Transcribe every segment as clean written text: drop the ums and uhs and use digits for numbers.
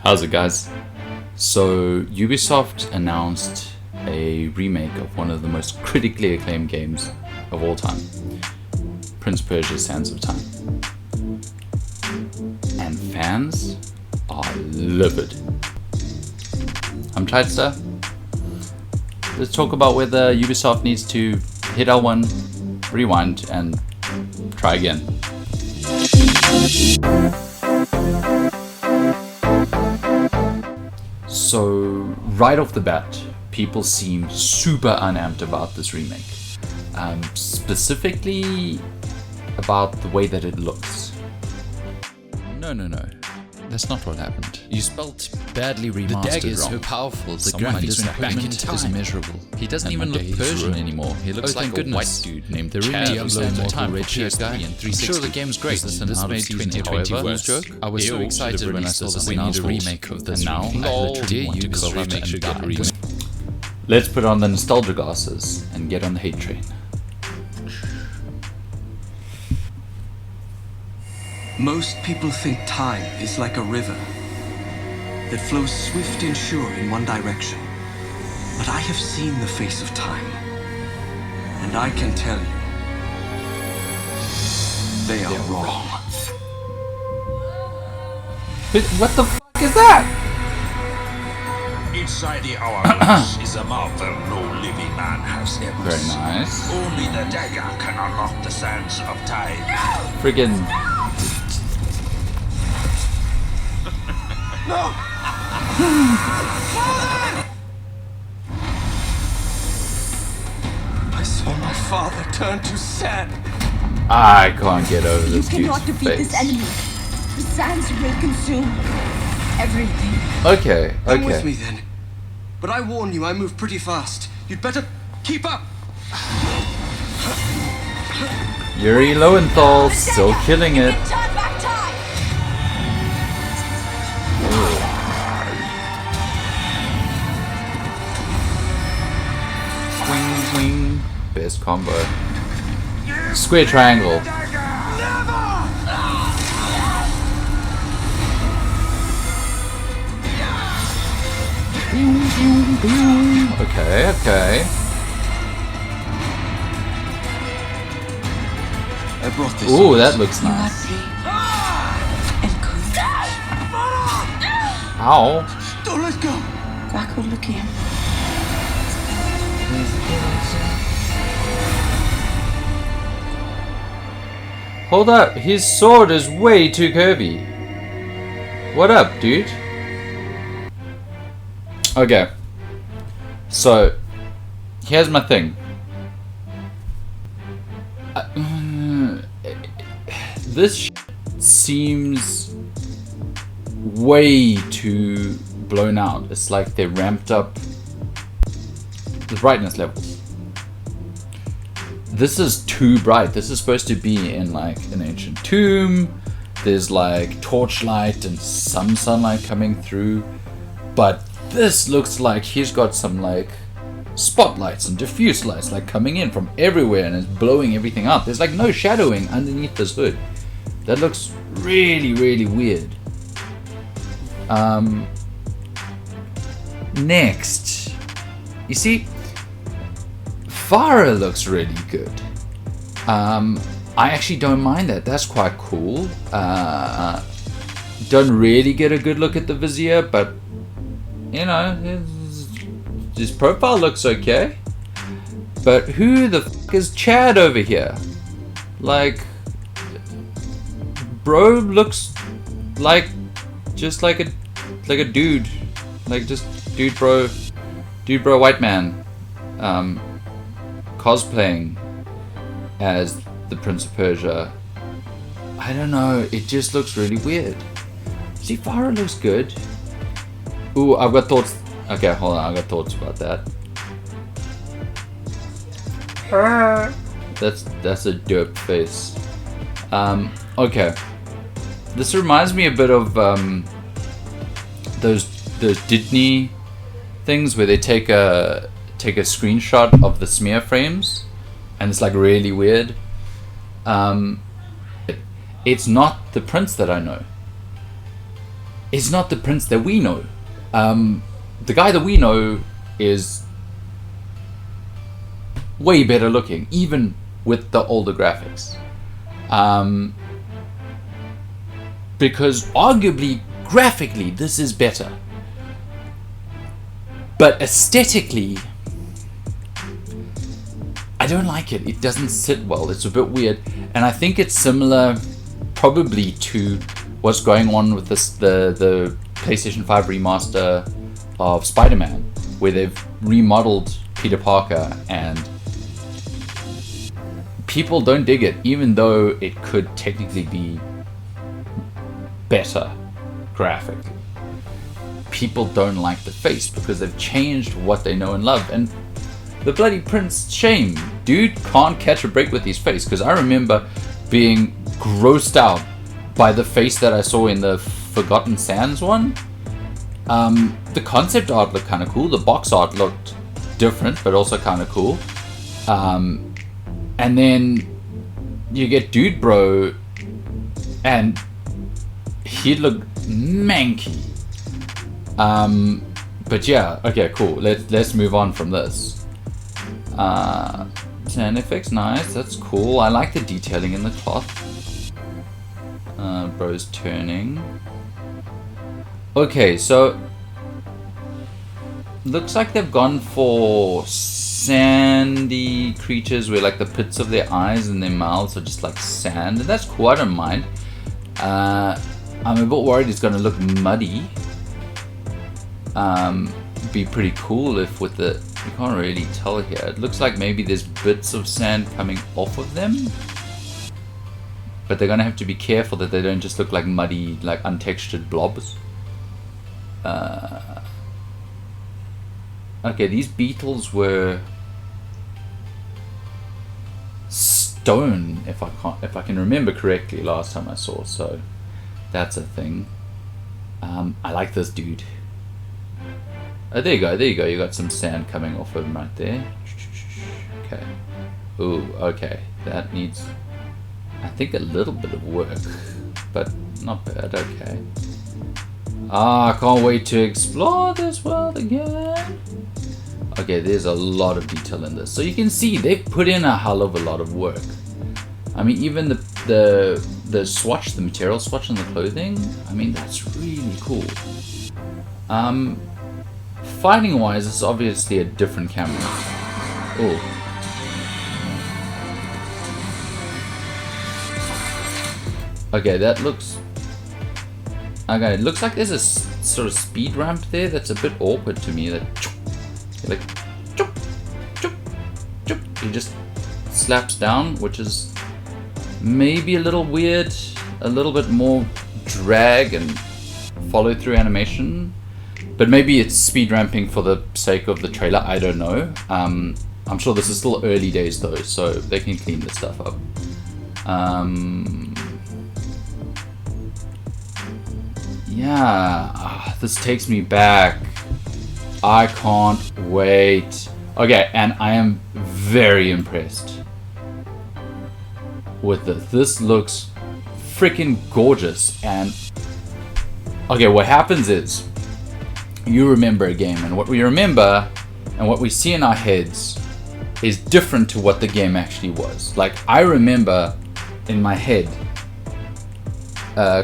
How's it, guys? So Ubisoft announced a remake of one of the most critically acclaimed games of all time, Prince of Persia: Sands of Time. And fans are livid. I'm Chitesta. Let's talk about whether Ubisoft needs to hit L1, rewind, and try again. So, right off the bat, people seem super unamped about this remake. Specifically about the way that it looks. No. That's not what happened. You spelt badly remastered wrong. The dagger is so powerful, the Someone graphics back in improvement time is immeasurable. He doesn't And even one look day he's Persian ruined. anymore. He looks like a white dude named The Chad remake who of Sands of Mortal Time for Red PS3 guy. and I'm 360. sure the game's great. This And this out of made 2020 however, worse. I was so excited when I saw this we need a announcement. remake of this And now remake. I literally want to Ubisoft curl up remake and should get a die. remake. Let's put on the nostalgia glasses and get on the hate train. Most people think time is like a river that flows swift and sure in one direction. But I have seen the face of time, and I can tell you, they are wrong. What the f*** is that? Inside the hourglass is a marvel no living man has ever Very seen. nice. Only the dagger can unlock the sands of time. Friggin' I saw my father turn to sand. I can't get over You this dude's cannot defeat face. this enemy. The sands will consume everything. Okay. Come with me then. But I warn you, I move pretty fast. You'd better keep up. Yuri Lowenthal still killing it. Turn back time. Swing, swing. Best combo. Square triangle. Okay. I brought this. Ooh, that looks You are nice. brave and courageous. Ow. Don't let go. Draco, look here. Hold up, his sword is way too curvy. What up, dude? Okay. So, here's my thing. This seems way too blown out. It's like they ramped up the brightness levels. This is too bright. This is supposed to be in like an ancient tomb. There's like torchlight and some sunlight coming through. But this looks like he's got some like spotlights and diffuse lights like coming in from everywhere and it's blowing everything up. There's like no shadowing underneath this hood. That looks really, really weird. Next, you see, Farah looks really good. I actually don't mind that. That's quite cool. Don't really get a good look at the vizier, but you know, his profile looks okay. But who the f is Chad over here? Like, bro looks like just like a dude, like just dude bro white man, cosplaying as the Prince of Persia. I don't know, it just looks really weird. See, Farah looks good. Ooh, I've got thoughts. Okay, hold on, I've got thoughts about that. That's a dope face. Okay. This reminds me a bit of those Disney things where they take a screenshot of the smear frames, and it's like really weird. It's not the prince that I know. is not the prince that we know. The guy that we know is way better looking, even with the older graphics. Because arguably, graphically, this is better. But aesthetically, I don't like it. It doesn't sit well. It's a bit weird. And I think it's similar probably to what's going on with the PlayStation 5 remaster of Spider-Man, where they've remodeled Peter Parker and people don't dig it, even though it could technically be better graphically. People don't like the face because they've changed what they know and love. And the bloody Prince, shame. Dude can't catch a break with his face, because I remember being grossed out by the face that I saw in the Forgotten Sands one. The concept art looked kind of cool. The box art looked different, but also kind of cool. And then you get Dude Bro, and he looked manky. But yeah, okay, cool. Let's move on from this. Sound effects, nice. That's cool. I like the detailing in the cloth. Bro's turning. Okay, so looks like they've gone for sandy creatures where like the pits of their eyes and their mouths are just like sand. And that's cool, I don't mind. I'm a bit worried it's gonna look muddy. Be pretty cool if with the, you can't really tell here. It looks like maybe there's bits of sand coming off of them. But they're gonna have to be careful that they don't just look like muddy, like untextured blobs. Okay, these beetles were stone, if I can remember correctly last time I saw, so that's a thing. I like this dude. Oh, there you go, you got some sand coming off of him right there. Okay. Ooh, okay. That needs, I think, a little bit of work, but not bad, okay. I can't wait to explore this world again. Okay, there's a lot of detail in this. So you can see they've put in a hell of a lot of work. I mean, even the swatch, the material swatch on the clothing, I mean, that's really cool. Fighting wise, it's obviously a different camera. Oh. Okay, that looks... Okay, it looks like there's a sort of speed ramp there that's a bit awkward to me. That like, he just slaps down, which is maybe a little weird, a little bit more drag and follow through animation. But maybe it's speed ramping for the sake of the trailer, I don't know. I'm sure this is still early days though, so they can clean this stuff up. Yeah, this takes me back. I can't wait. Okay, and I am very impressed with this. This looks freaking gorgeous. And okay, what happens is you remember a game, and what we remember and what we see in our heads is different to what the game actually was. Like, I remember in my head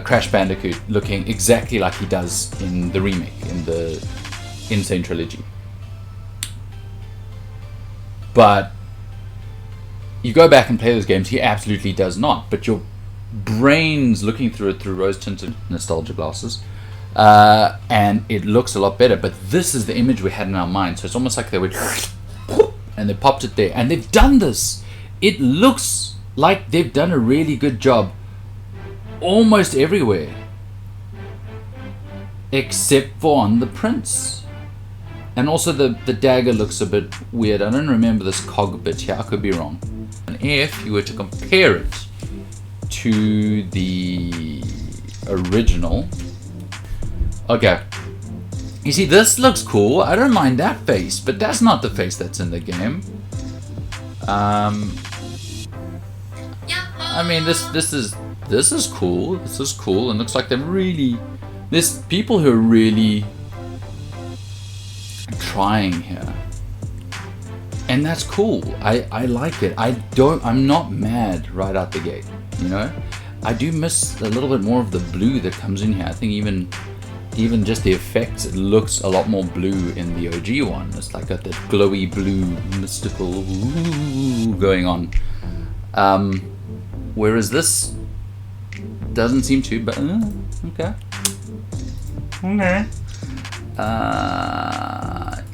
Crash Bandicoot looking exactly like he does in the remake, in the Insane Trilogy. But you go back and play those games, he absolutely does not. But your brain's looking through it through rose-tinted nostalgia glasses, and it looks a lot better. But this is the image we had in our mind, so it's almost like they would and they popped it there. And they've done this. It looks like they've done a really good job almost everywhere, except for on the Prince. And also the dagger looks a bit weird. I don't remember this cog bit here, I could be wrong. And if you were to compare it to the original, okay, you see this looks cool. I don't mind that face, but that's not the face that's in the game. I mean, this is cool. This is cool, and looks like they've really There's people who are really trying here. And that's cool. I like it. I'm not mad right out the gate, you know? I do miss a little bit more of the blue that comes in here. I think even just the effects, it looks a lot more blue in the OG one. It's like got that glowy blue mystical going on. Whereas this doesn't seem to, but okay. Okay.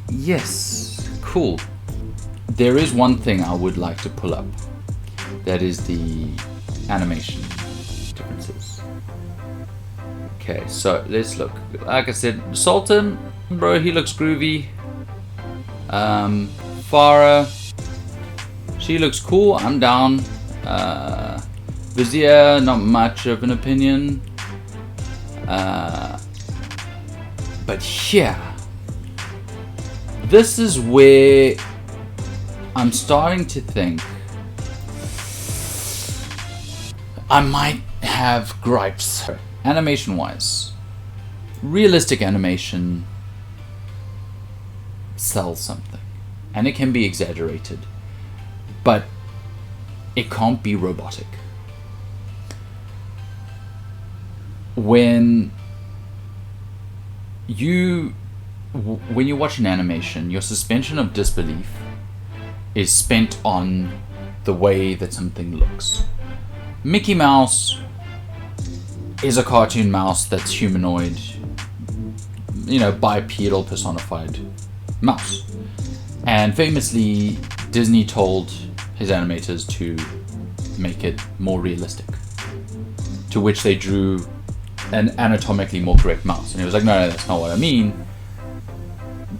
Yes, cool. There is one thing I would like to pull up. That is the animation differences. Okay, so let's look. Like I said, Sultan, bro, he looks groovy. Farah, she looks cool. I'm down. Vizier, not much of an opinion. But yeah, this is where I'm starting to think I might have gripes. Animation wise, realistic animation sells something, and it can be exaggerated, but it can't be robotic. When you watch an animation, your suspension of disbelief is spent on the way that something looks. Mickey Mouse is a cartoon mouse that's humanoid, you know, bipedal personified mouse. And famously, Disney told his animators to make it more realistic, to which they drew an anatomically more correct mouse. And he was like, no, that's not what I mean.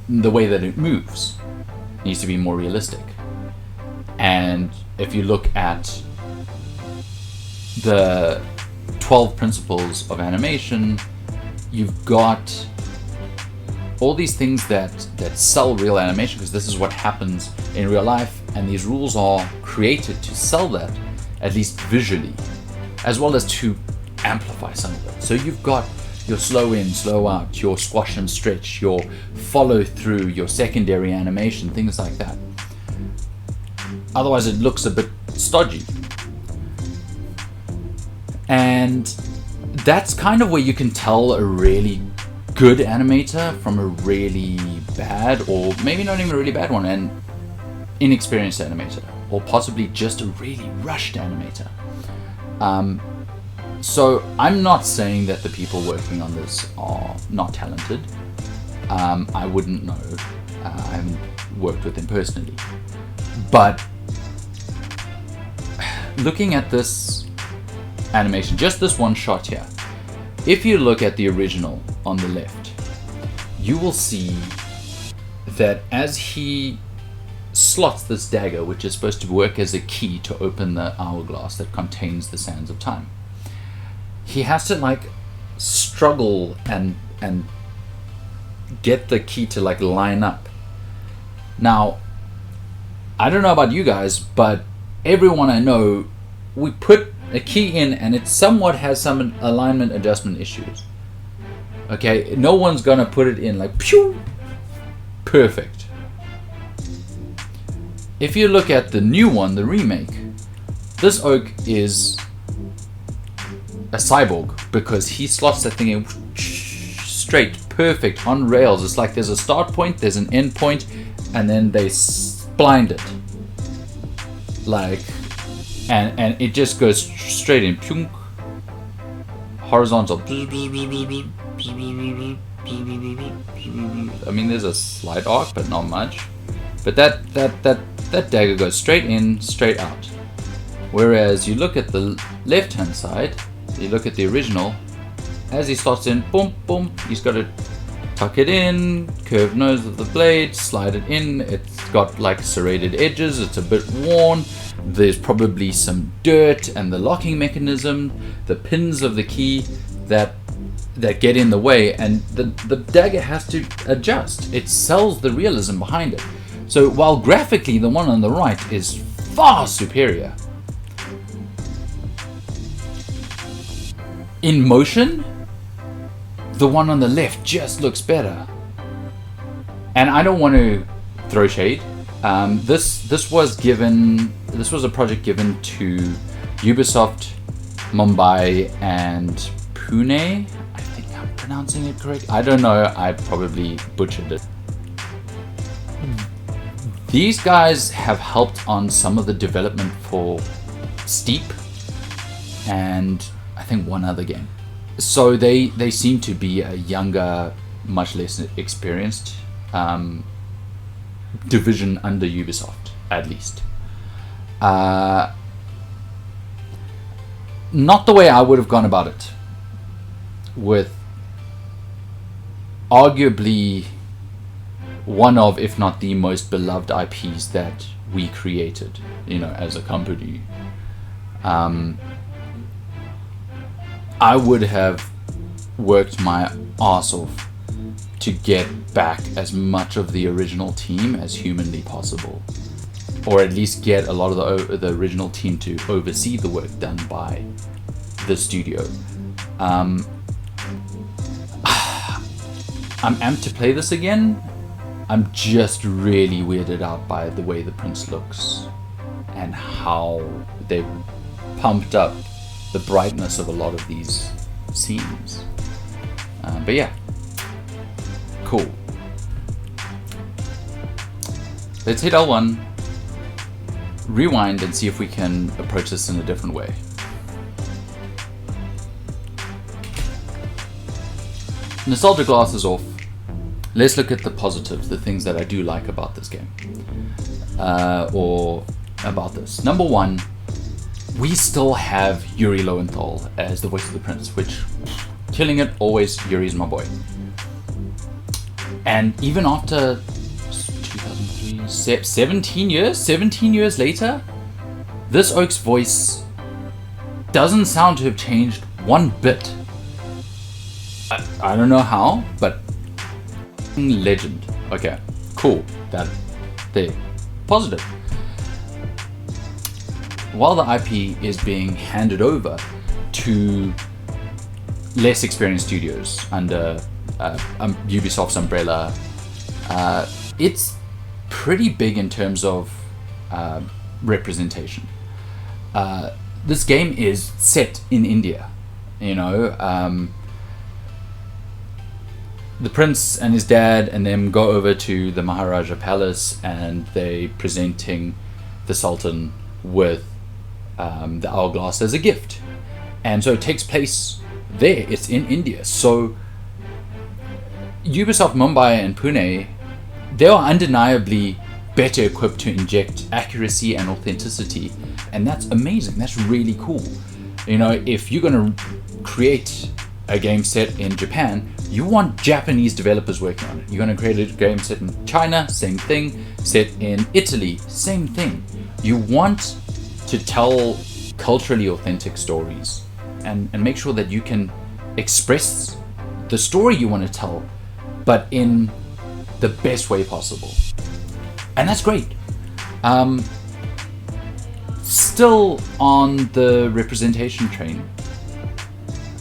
The way that it moves needs to be more realistic. And if you look at the 12 principles of animation, you've got all these things that sell real animation, because this is what happens in real life, and these rules are created to sell that, at least visually, as well as to amplify some of it. So you've got your slow in, slow out, your squash and stretch, your follow through, your secondary animation, things like that. Otherwise it looks a bit stodgy. And that's kind of where you can tell a really good animator from a really bad, or maybe not even a really bad one, and inexperienced animator, or possibly just a really rushed animator. So I'm not saying that the people working on this are not talented. I wouldn't know. I haven't worked with them personally. But looking at this animation, just this one shot here, if you look at the original on the left, you will see that as he slots this dagger, which is supposed to work as a key to open the hourglass that contains the Sands of Time, he has to like struggle and get the key to like line up. Now, I don't know about you guys, but everyone I know, we put a key in and it somewhat has some alignment adjustment issues. Okay, no one's gonna put it in like pew, perfect. If you look at the new one, the remake, this oak is a cyborg because he slots that thing in straight, perfect, on rails. It's like there's a start point, there's an end point, and then they splined it. Like, and it just goes straight in, punk, horizontal. I mean, there's a slight arc, but not much. But that dagger goes straight in, straight out. Whereas you look at the left-hand side, you look at the original, as he slots in, boom, boom, he's got to tuck it in, curved nose of the blade, slide it in. It's got like serrated edges, it's a bit worn. There's probably some dirt and the locking mechanism, the pins of the key that get in the way, and the dagger has to adjust. It sells the realism behind it. So while graphically the one on the right is far superior, in motion, the one on the left just looks better. And I don't want to throw shade. This was a project given to Ubisoft, Mumbai, and Pune. I think I'm pronouncing it correct. I don't know. I probably butchered it. These guys have helped on some of the development for Steep and I think one other game. So they seem to be a younger, much less experienced division under Ubisoft, at least. Not the way I would have gone about it, with arguably one of, if not the most beloved IPs that we created, as a company. I would have worked my ass off to get back as much of the original team as humanly possible, or at least get a lot of the original team to oversee the work done by the studio. I'm amped to play this again. I'm just really weirded out by the way the Prince looks and how they've pumped up the brightness of a lot of these scenes. But yeah, cool. Let's hit L1, rewind, and see if we can approach this in a different way. Nostalgia glasses off. Let's look at the positives, the things that I do like about this game. Or about this. Number one, we still have Yuri Lowenthal as the voice of the Prince, which, killing it always. Yuri's my boy. And even after 2003, 17 years later, this Oak's voice doesn't sound to have changed one bit. I don't know how, but legend. Okay, cool. That there. Positive. While the IP is being handed over to less experienced studios under Ubisoft's umbrella, it's pretty big in terms of representation. This game is set in India, the prince and his dad and them go over to the Maharaja Palace, and they presenting the Sultan with the hourglass as a gift. And so it takes place there. It's in India. So Ubisoft Mumbai and Pune, they are undeniably better equipped to inject accuracy and authenticity. And that's amazing. That's really cool. If you're going to create a game set in Japan, you want Japanese developers working on it. You're going to create a game set in China, same thing. Set in Italy, same thing. You want to tell culturally authentic stories and make sure that you can express the story you want to tell, but in the best way possible. And that's great. Still on the representation train,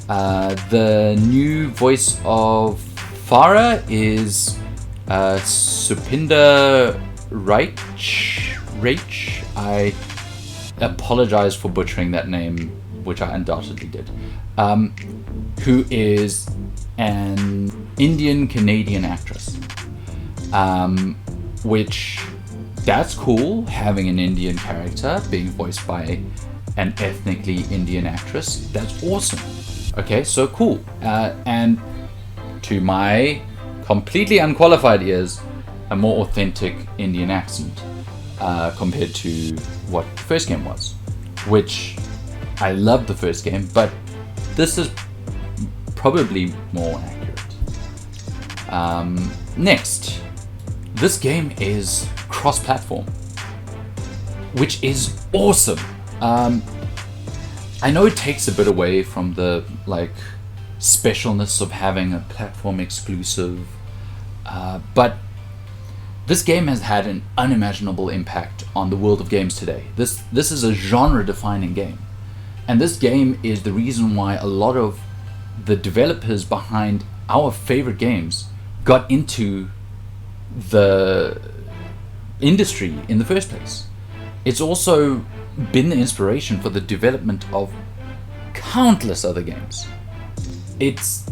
the new voice of Farah is Supinder Rach. I apologize for butchering that name, which I undoubtedly did. Who is an Indian-Canadian actress. Which, that's cool, having an Indian character being voiced by an ethnically Indian actress. That's awesome. Okay, so cool. And to my completely unqualified ears, a more authentic Indian accent compared to what the first game was. Which, I loved the first game, but this is probably more accurate. Next, this game is cross-platform, which is awesome. I know it takes a bit away from the specialness of having a platform exclusive, but this game has had an unimaginable impact on the world of games today. This is a genre-defining game, and this game is the reason why a lot of the developers behind our favorite games got into the industry in the first place. It's also been the inspiration for the development of countless other games. It's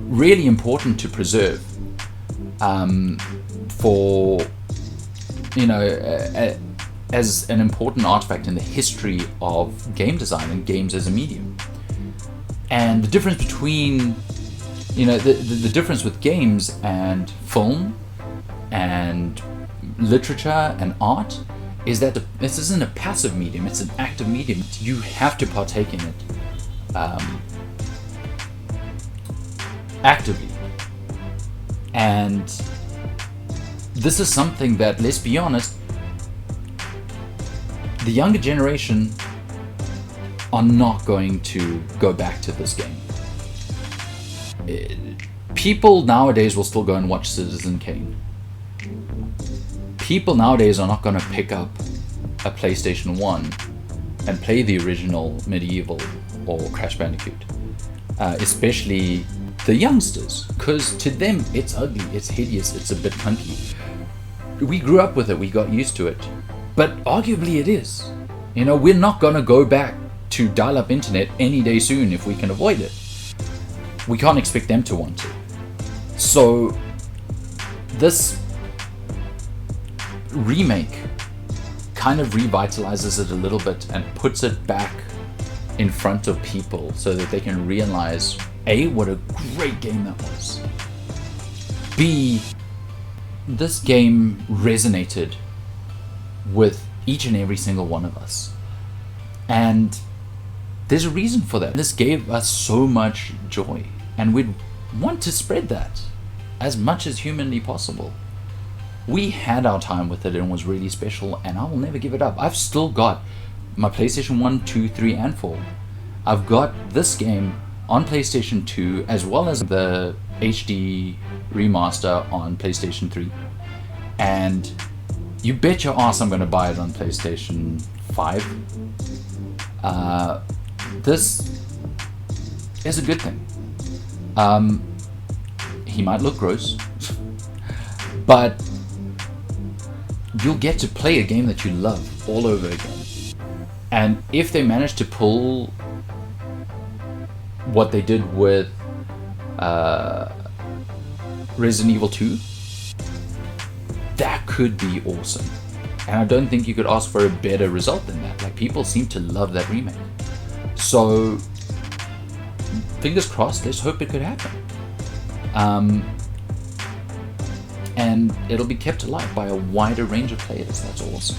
really important to preserve for, you know, as an important artifact in the history of game design and games as a medium. And the difference between, you know, the difference with games and film and literature and art is that this isn't a passive medium, it's an active medium. You have to partake in it actively. And this is something that, let's be honest, the younger generation are not going to go back to this game. People nowadays will still go and watch Citizen Kane. People nowadays are not going to pick up a PlayStation 1 and play the original Medieval or Crash Bandicoot. Especially the youngsters, because to them it's ugly, it's hideous, it's a bit clunky. We grew up with it, we got used to it, but arguably it is. You know, we're not gonna go back to dial-up internet any day soon if we can avoid it. We can't expect them to want to. So this remake kind of revitalizes it a little bit and puts it back in front of people so that they can realize, A, what a great game that was. B, this game resonated with each and every single one of us. And there's a reason for that. This gave us so much joy, and we'd want to spread that as much as humanly possible. We had our time with it and it was really special, and I will never give it up. I've still got my PlayStation 1, 2, 3, and 4. I've got this game on PlayStation 2 as well as the HD remaster on PlayStation 3. And you bet your ass I'm going to buy it on PlayStation 5. This is a good thing. He might look gross, but you'll get to play a game that you love all over again. And if they manage to pull what they did with Resident Evil 2, that could be awesome. And I don't think you could ask for a better result than that. Like, people seem to love that remake. So, fingers crossed, let's hope it could happen. And it'll be kept alive by a wider range of players. That's awesome.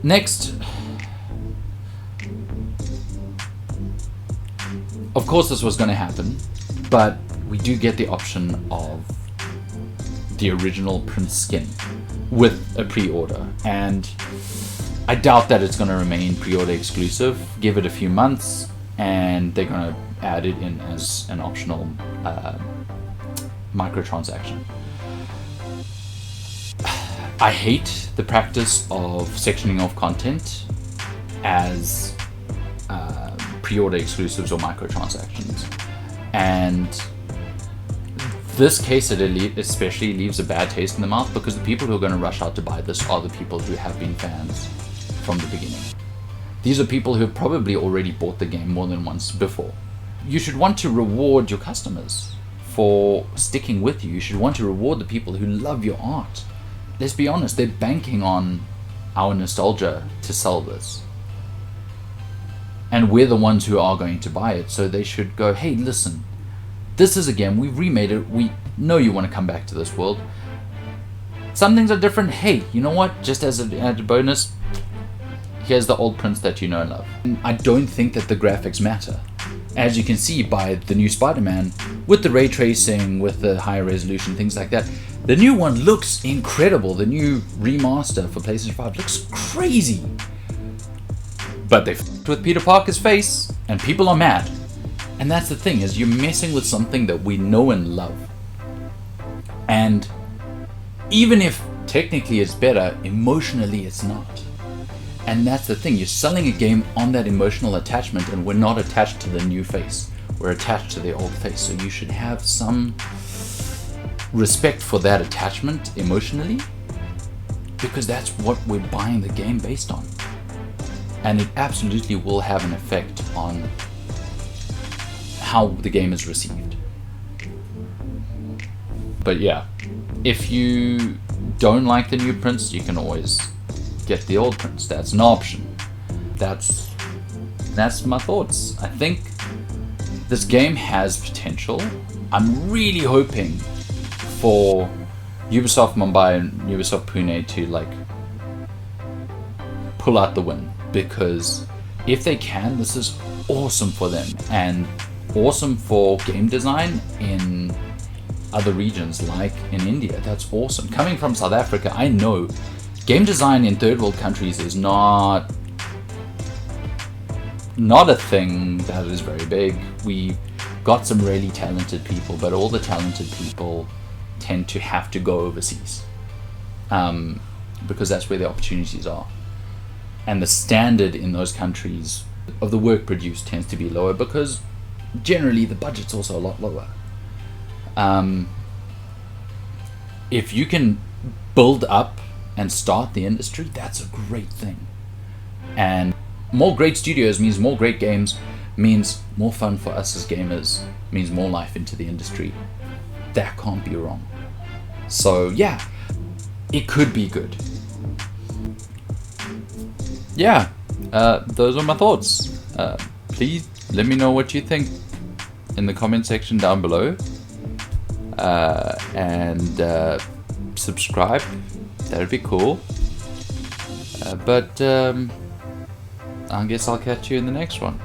Next, of course this was going to happen, but we do get the option of the original Prince skin with a pre-order, and I doubt that it's going to remain pre-order exclusive. Give it a few months and they're going to add it in as an optional microtransaction. I hate the practice of sectioning off content as pre-order exclusives or microtransactions, and this case especially leaves a bad taste in the mouth, because the people who are going to rush out to buy this are the people who have been fans from the beginning. These are people who have probably already bought the game more than once before. You should want to reward your customers for sticking with you. You should want to reward the people who love your art. Let's be honest, they're banking on our nostalgia to sell this. And we're the ones who are going to buy it, so they should go, hey, listen, this is a game, we've remade it, we know you want to come back to this world. Some things are different. Hey, you know what? Just as an added bonus, here's the old Prince that you know and love. And I don't think that the graphics matter. As you can see by the new Spider-Man, with the ray tracing, with the higher resolution, things like that, the new one looks incredible. The new remaster for PlayStation 5 looks crazy. But they f***ed with Peter Parker's face, and people are mad. And that's the thing, is you're messing with something that we know and love. And even if technically it's better, emotionally it's not. And that's the thing, you're selling a game on that emotional attachment, and we're not attached to the new face. We're attached to the old face. So you should have some respect for that attachment emotionally, because that's what we're buying the game based on. And it absolutely will have an effect on how the game is received. But yeah, if you don't like the new Prince, you can always get the old Prince. That's an option. That's my thoughts. I think this game has potential. I'm really hoping for Ubisoft Mumbai and Ubisoft Pune to like pull out the win, because if they can, this is awesome for them and awesome for game design in other regions like in India. That's awesome. Coming from South Africa, I know game design in third world countries is not a thing that is very big. We got some really talented people, but all the talented people tend to have to go overseas, because that's where the opportunities are. And the standard in those countries of the work produced tends to be lower, because generally the budget's also a lot lower. If you can build up and start the industry, that's a great thing. And more great studios means more great games, means more fun for us as gamers, means more life into the industry. That can't be wrong. So yeah, it could be good. Yeah, those are my thoughts. Please let me know what you think in the comment section down below. And subscribe, that'd be cool. But I guess I'll catch you in the next one.